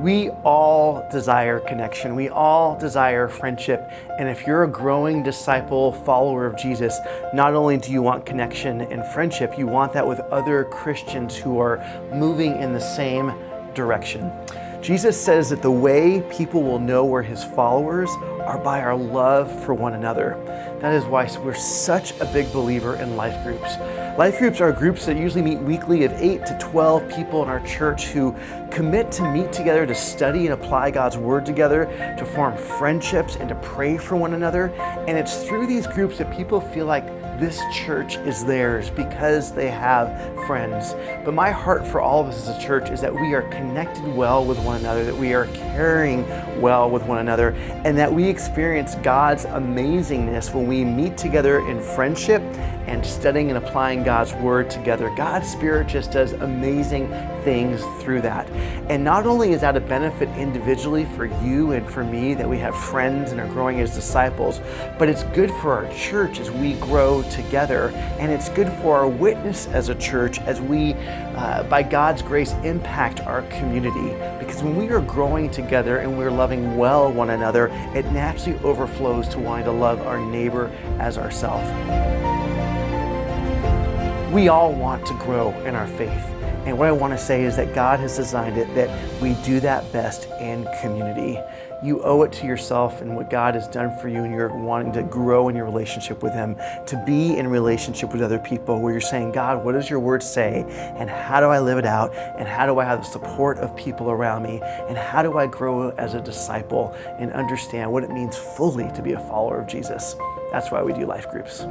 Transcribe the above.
We all desire connection. We all desire friendship. And if you're a growing disciple, follower of Jesus, not only do you want connection and friendship, you want that with other Christians who are moving in the same direction. Jesus says that the way people will know we're his followers are by our love for one another. That is why we're such a big believer in life groups. Life groups are groups that usually meet weekly of 8 to 12 people in our church who commit to meet together to study and apply God's word together, to form friendships and to pray for one another. And it's through these groups that people feel like this church is theirs because they have friends. But my heart for all of us as a church is that we are connected well with one another, that we are caring well with one another, and that we experience God's amazingness when we meet together in friendship and studying and applying God's word together. God's Spirit just does amazing things through that. And not only is that a benefit individually for you and for me that we have friends and are growing as disciples, but it's good for our church as we grow together. And it's good for our witness as a church as we, by God's grace, impact our community. Because when we are growing together and we're loving well one another, it naturally overflows to wanting to love our neighbor as ourselves. We all want to grow in our faith. And what I want to say is that God has designed it that we do that best in community. You owe it to yourself and what God has done for you, and you're wanting to grow in your relationship with him, to be in relationship with other people where you're saying, God, what does your word say? And how do I live it out? And how do I have the support of people around me? And how do I grow as a disciple and understand what it means fully to be a follower of Jesus? That's why we do life groups.